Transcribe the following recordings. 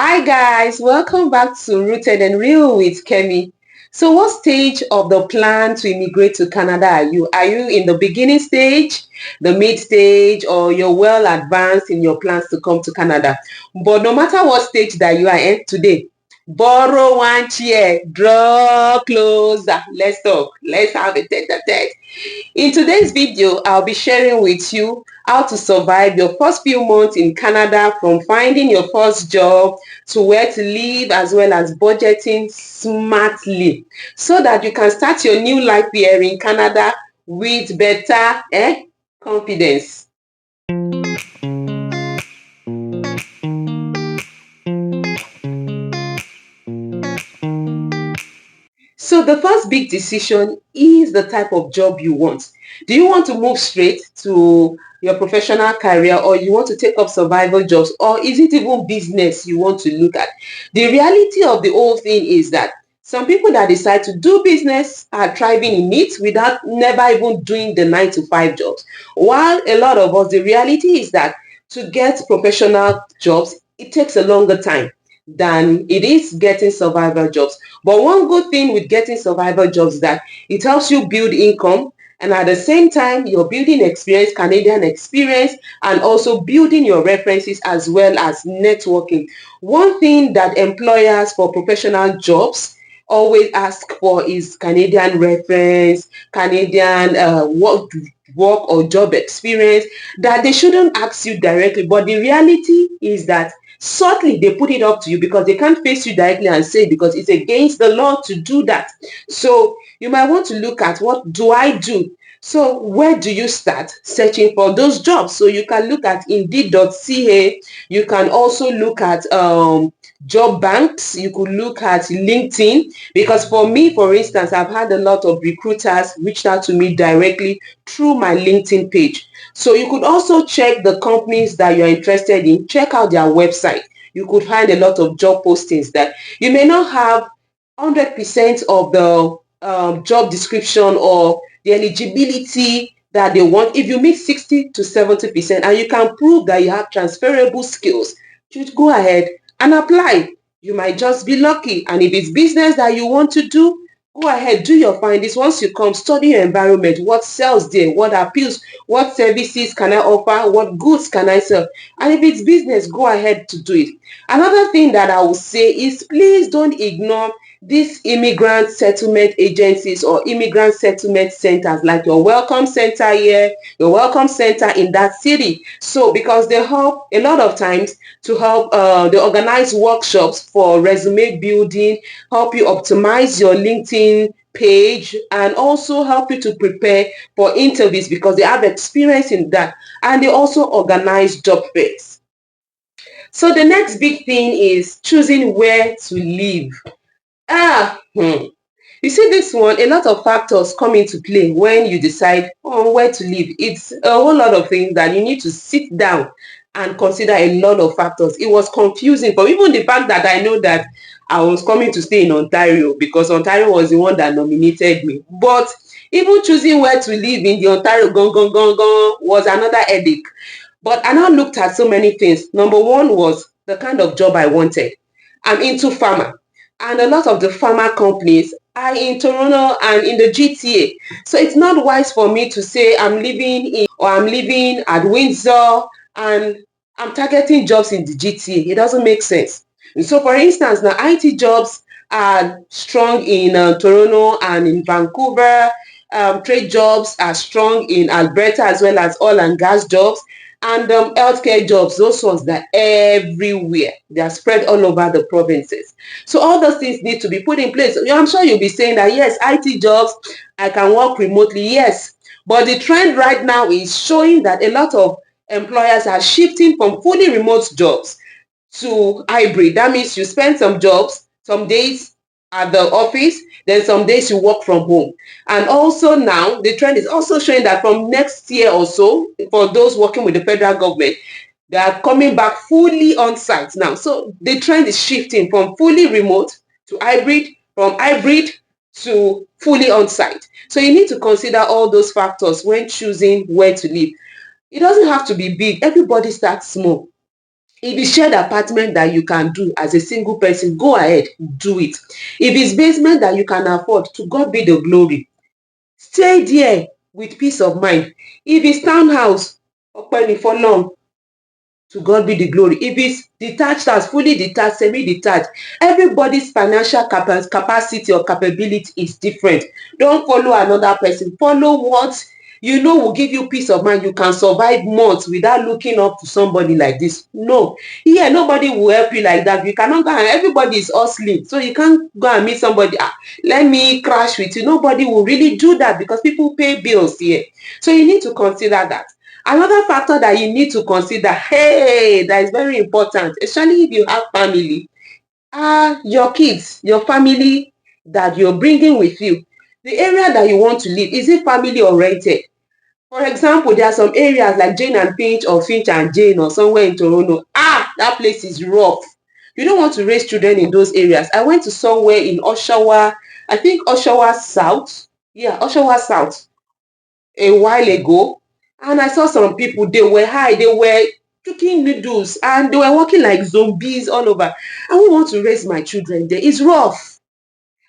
Hi guys, welcome back to Rooted and Real with Kemi. So what stage of the plan to immigrate to Canada are you? Are you in the beginning stage, the mid stage, or you're well advanced in your plans to come to Canada? But no matter what stage that you are in today, borrow one chair, draw closer. Let's talk. Let's have a tete-a-tete. In today's video, I'll be sharing with you how to survive your first few months in Canada, from finding your first job to where to live, as well as budgeting smartly, so that you can start your new life here in Canada with better confidence. So the first big decision is the type of job you want. Do you want to move straight to your professional career, or you want to take up survival jobs, or is it even business you want to look at? The reality of the whole thing is that some people that decide to do business are thriving in it without never even doing the 9 to 5 jobs. While a lot of us, the reality is that to get professional jobs, it takes a longer time than it is getting survival jobs. But one good thing with getting survival jobs is that it helps you build income, and at the same time you're building experience, Canadian experience, and also building your references as well as networking. One thing that employers for professional jobs always ask for is Canadian reference, Canadian work or job experience, that they shouldn't ask you directly. But the reality is that subtly they put it up to you, because they can't face you directly and say, because it's against the law to do that. So you might want to look at, what do I do? So where do you start searching for those jobs? So you can look at Indeed.ca. You can also look at job banks. You could look at LinkedIn, because for me, for instance, I've had a lot of recruiters reach out to me directly through my LinkedIn page. So you could also check the companies that you're interested in, check out their website. You could find a lot of job postings that you may not have 100% of the job description or the eligibility that they want. If you meet 60 to 70% and you can prove that you have transferable skills, you go ahead and apply. You might just be lucky. And if it's business that you want to do, go ahead, do your findings. Once you come, study your environment. What sells there? What appeals? What services can I offer? What goods can I sell? And if it's business, go ahead to do it. Another thing that I will say is, please don't ignore these immigrant settlement agencies or immigrant settlement centers, like your welcome center here, your welcome center in that city. So because they help a lot of times to help, they organize workshops for resume building, help you optimize your LinkedIn page, and also help you to prepare for interviews, because they have experience in that. And they also organize job fairs. So the next big thing is choosing where to live. You see, this one, a lot of factors come into play when you decide on where to live. It's a whole lot of things that you need to sit down and consider, a lot of factors. It was confusing, but even the fact that I know that I was coming to stay in Ontario, because Ontario was the one that nominated me. But even choosing where to live in the Ontario was another headache. But I now looked at so many things. Number one was the kind of job I wanted. I'm into pharma, and a lot of the pharma companies are in Toronto and in the GTA. So it's not wise for me to say I'm living in, or I'm living at Windsor, and I'm targeting jobs in the GTA. It doesn't make sense. And so for instance, now IT jobs are strong in Toronto and in Vancouver. Trade jobs are strong in Alberta, as well as oil and gas jobs. And healthcare jobs, those ones that are everywhere. They are spread all over the provinces. So all those things need to be put in place. I'm sure you'll be saying that, yes, IT jobs, I can work remotely. Yes. But the trend right now is showing that a lot of employers are shifting from fully remote jobs to hybrid. That means you spend some days at the office, then some days you work from home. And also now the trend is also showing that from next year or so, for those working with the federal government, they are coming back fully on site now. So the trend is shifting from fully remote to hybrid, from hybrid to fully on site. So you need to consider all those factors when choosing where to live. It doesn't have to be big. Everybody starts small. If it's shared apartment that you can do as a single person, go ahead, do it. If it's basement that you can afford, to God be the glory. Stay there with peace of mind. If it's townhouse, Ọpẹ́ for long, to God be the glory. If it's detached house, fully detached, semi-detached, everybody's financial capacity or capability is different. Don't follow another person. Follow what you know will give you peace of mind. You can survive months without looking up to somebody like this. No. Here, nobody will help you like that. You cannot go and everybody is hustling. So you can't go and meet somebody, let me crash with you. Nobody will really do that because people pay bills here. So you need to consider that. Another factor that you need to consider, hey, that is very important, especially if you have family, are your kids, your family that you're bringing with you. The area that you want to live, is it family or rented? For example, there are some areas like Jane and Finch or Finch and Jane or somewhere in Toronto. That place is rough. You don't want to raise children in those areas. I went to somewhere in Oshawa, I think Oshawa South. Yeah, Oshawa South a while ago, and I saw some people, they were high, they were cooking noodles and they were walking like zombies all over. I won't want to raise my children there. It's rough.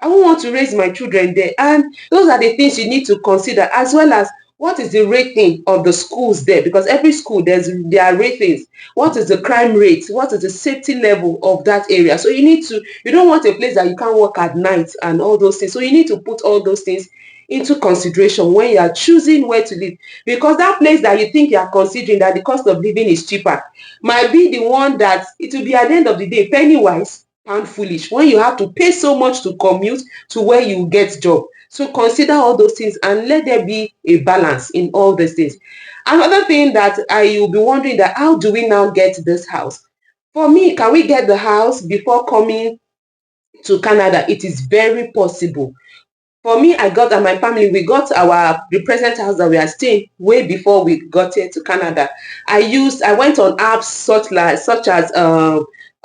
I won't want to raise my children there. And those are the things you need to consider, as well as what is the rating of the schools there, because every school there are ratings. What is the crime rate? What is the safety level of that area? So you don't want a place that you can't work at night and all those things. So you need to put all those things into consideration when you are choosing where to live, because that place that you think you are considering that the cost of living is cheaper might be the one that it will be at the end of the day penny wise pound foolish, when you have to pay so much to commute to where you get job. So consider all those things and let there be a balance in all these things. Another thing that I will be wondering, that how do we now get this house? For me, can we get the house before coming to Canada? It is very possible. For me, I got, and my family, we got the present house that we are staying way before we got here to Canada. I went on apps such as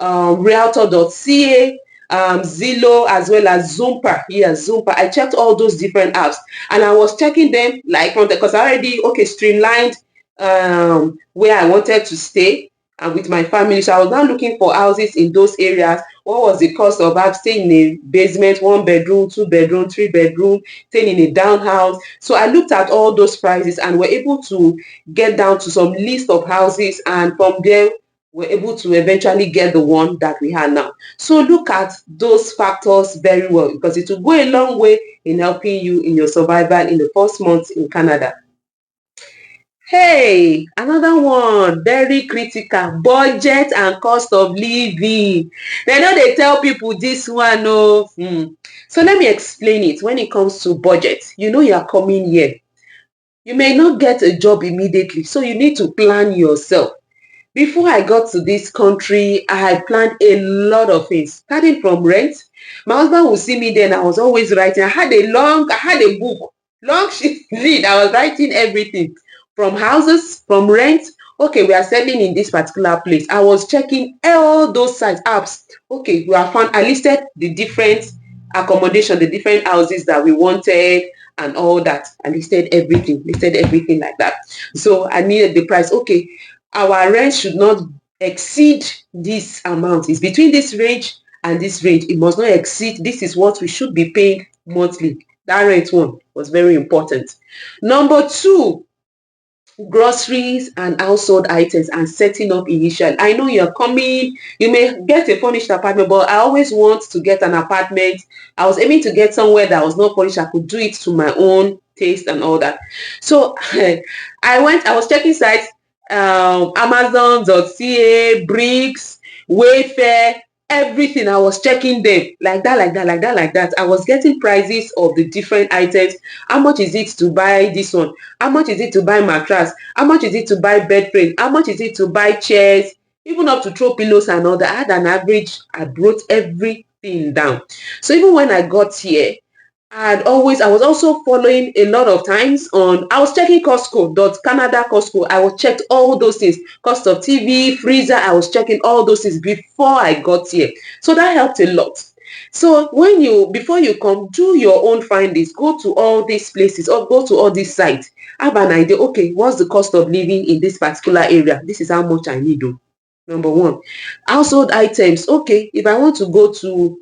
Realtor.ca, Zillow, as well as Zumper. Yes, Zumper. I checked all those different apps, and I was checking them like from because I already streamlined where I wanted to stay and with my family. So I was now looking for houses in those areas. What was the cost of staying in a basement, 1 bedroom, 2 bedroom, 3 bedroom, staying in a down house? So I looked at all those prices and were able to get down to some list of houses, and from there we're able to eventually get the one that we have now. So look at those factors very well, because it will go a long way in helping you in your survival in the first months in Canada. Hey, another one, very critical, budget and cost of living. They know they tell people this one. So let me explain it. When it comes to budget, you are coming here. You may not get a job immediately, so you need to plan yourself. Before I got to this country, I had planned a lot of things, starting from rent. My husband would see me then, I was always writing. I had a book, long sheet read. I was writing everything from houses, from rent. Okay, we are selling in this particular place. I was checking all those sites, apps. Okay, I listed the different accommodation, the different houses that we wanted and all that. I listed everything like that. So I needed the price. Okay, our rent should not exceed this amount. It's between this range and this range. It must not exceed. This is what we should be paying monthly. That rent one was very important. Number two, groceries and household items and setting up initial. I know you're coming, you may get a furnished apartment, but I always want to get an apartment. I was aiming to get somewhere that was not furnished. I could do it to my own taste and all that. So I was checking sites, Amazon.ca, Bricks, Wayfair, everything. I was checking them like that. I was getting prices of the different items. How much is it to buy this one? How much is it to buy mattress? How much is it to buy bed frame? How much is it to buy chairs? Even up to throw pillows and all that. I had an average. I wrote everything down. So even when I got here, I was also following a lot of times I was checking Canada Costco. I was checked all those things. Cost of TV, freezer, I was checking all those things before I got here. So that helped a lot. So before you come, do your own findings, go to all these places or go to all these sites. Have an idea, okay, what's the cost of living in this particular area? This is how much I need. Number one. Household items. Okay, if I want to go to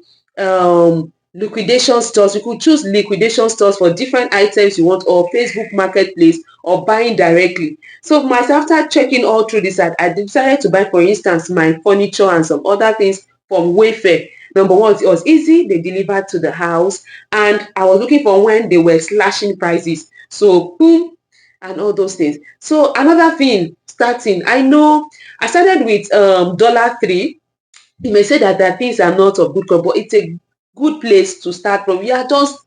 liquidation stores, you could choose liquidation stores for different items you want, or Facebook Marketplace, or buying directly. So myself, after checking all through this, I decided to buy, for instance, my furniture and some other things from Wayfair. Number one, it was easy, they delivered to the house, and I was looking for when they were slashing prices. So boom, and all those things. So another thing, starting, I know I started with $3. You may say that things are not of good quality, but it's a good place to start from. You are just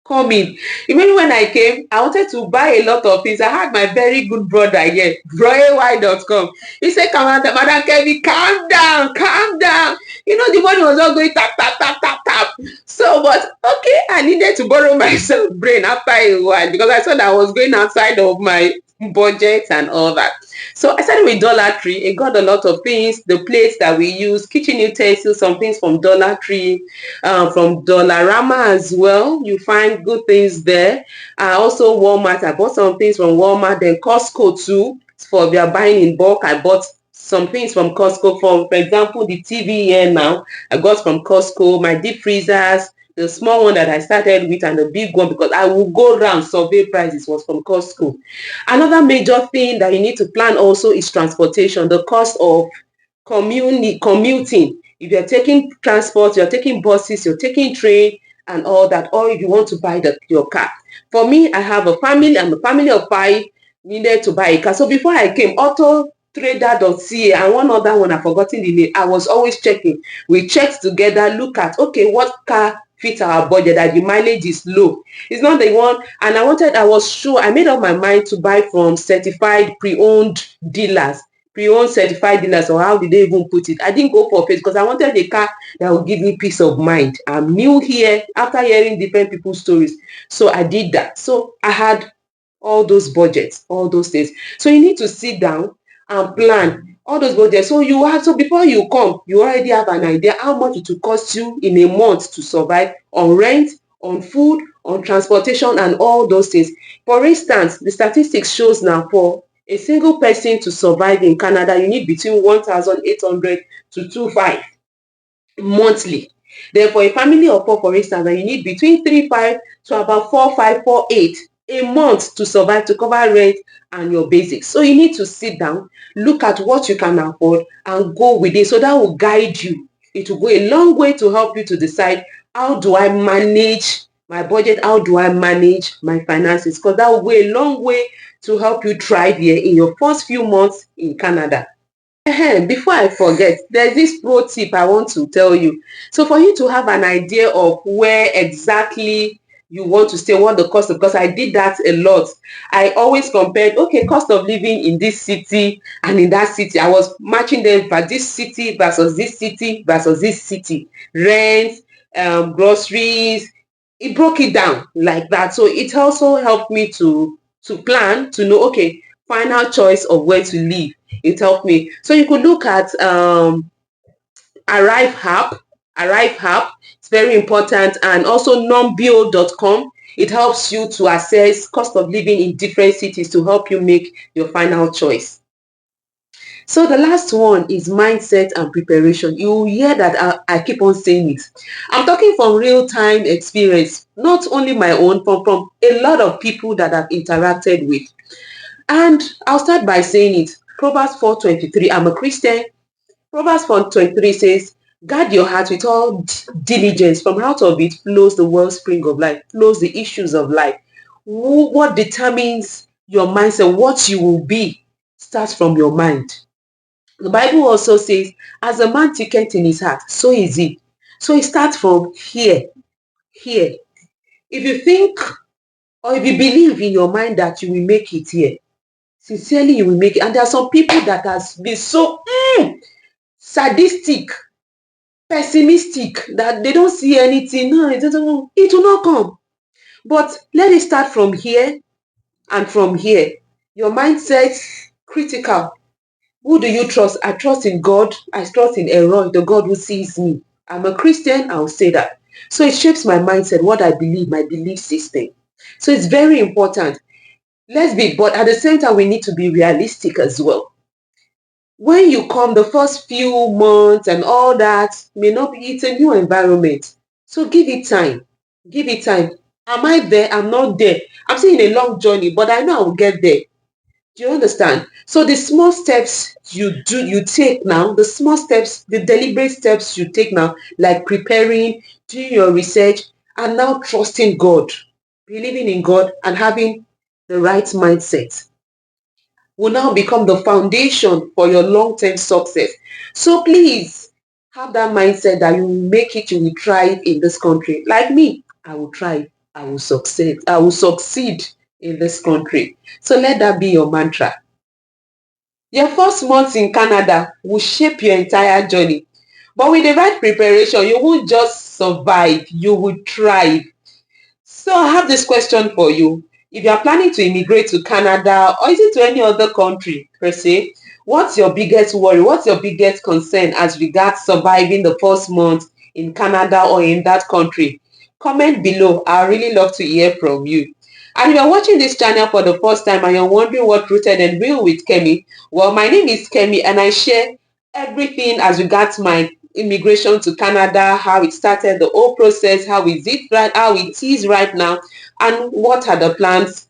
coming. Even when I came, I wanted to buy a lot of things. I had my very good brother here, broy.com. He said, "Come on, Madam Kevin, calm down, calm down." You know, the money was all going tap, tap, tap, tap, tap. So, but okay, I needed to borrow myself brain after a while, because I saw that I was going outside of my budget and all that. So I started with $3. I got a lot of things, the plates that we use, kitchen utensils, some things from $3, from Dollarama as well. You find good things there. Also Walmart. I bought some things from Walmart. Then Costco too. For if you are buying in bulk, I bought some things from Costco. For example, the TV here now, I got from Costco. My deep freezers, the small one that I started with, and the big one, because I will go around survey prices, was from Costco. Another major thing that you need to plan also is transportation, the cost of commuting. If you're taking transport, you're taking buses, you're taking train and all that, or if you want to buy your car. For me, I have a family, I'm a family of 5, needed to buy a car. So before I came, Trader.ca and one other one, I've forgotten the name, I was always checking. We checked together, look at, okay, what car fits our budget, that the mileage is low. It's not the one, and I was sure, I made up my mind to buy from certified pre-owned dealers, pre-owned certified dealers, or how did they even put it? I didn't go for face, because I wanted a car that would give me peace of mind. I'm new here after hearing different people's stories. So I did that. So I had all those budgets, all those things. So you need to sit down and plan all those budgets. So before you come, you already have an idea how much it will cost you in a month to survive on rent, on food, on transportation, and all those things. For instance, the statistics shows now, for a single person to survive in Canada, you need between 1,800 to 25 monthly. Then for a family of 4, for instance, you need between 3,500 to about 4,500, 4,800 a month to survive, to cover rent and your basics. So you need to sit down, look at what you can afford, and go with it. So that will guide you. It will go a long way to help you to decide, how do I manage my budget? How do I manage my finances? Because that will go a long way to help you thrive here in your first few months in Canada. Before I forget, there's this pro tip I want to tell you. So for you to have an idea of where exactly you want to stay, what the cost of, because I did that a lot. I always compared, okay, cost of living in this city and in that city. I was matching them for this city versus this city versus this city. Rent, groceries. It broke it down like that. So it also helped me to plan, to know, okay, final choice of where to live. It helped me. So you could look at Arrive app. Arrive app. It's very important. And also numbio.com. It helps you to assess cost of living in different cities to help you make your final choice. So the last one is mindset and preparation. You hear that I keep on saying it. I'm talking from real-time experience, not only my own, from a lot of people that I've interacted with. And I'll start by saying it. Proverbs 4:23. I'm a Christian. Proverbs 4:23 says, guard your heart with all diligence. From out of it flows the wellspring of life, flows the issues of life. What determines your mindset, what you will be, starts from your mind. The Bible also says, as a man thinketh in his heart, so is he. So it starts from here, here. If you think, or if you believe in your mind that you will make it here, sincerely you will make it. And there are some people that has been so sadistic, pessimistic, that they don't see anything. No, it will not come. But let it start from here and from here. Your mindset, critical. Who do you trust? I trust in God. I trust in Elroy, the God who sees me. I'm a Christian, I'll say that. So it shapes my mindset, what I believe, my belief system. So it's very important. But at the same time, we need to be realistic as well. When you come, the first few months and all that may not be, it's a new environment. So give it time. Give it time. Am I there? I'm not there. I'm still in a long journey, but I know I will get there. Do you understand? So the small steps you take now, the small steps, the deliberate steps you take now, like preparing, doing your research, and now trusting God, believing in God, and having the right mindset will now become the foundation for your long-term success. So please have that mindset that you will make it, you will thrive in this country. Like me, I will thrive, I will succeed, in this country. So let that be your mantra. Your first months in Canada will shape your entire journey. But with the right preparation, you won't just survive, you will thrive. So I have this question for you. If you are planning to immigrate to Canada or is it to any other country per se, what's your biggest worry? What's your biggest concern as regards surviving the first month in Canada or in that country? Comment below. I really love to hear from you. And if you're watching this channel for the first time and you're wondering what Rooted and Real with Kemi, well, my name is Kemi and I share everything as regards my immigration to Canada, how it started, the whole process, how it is right now, and what are the plans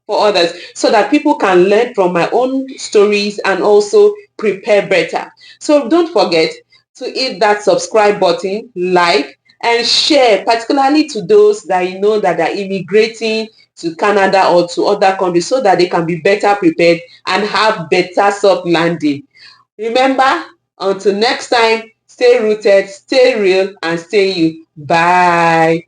for others, so that people can learn from my own stories and also prepare better. So don't forget to hit that subscribe button, like, and share, particularly to those that you know that are immigrating to Canada or to other countries, so that they can be better prepared and have better soft landing. Remember, until next time, stay rooted, stay real, and stay you. Bye.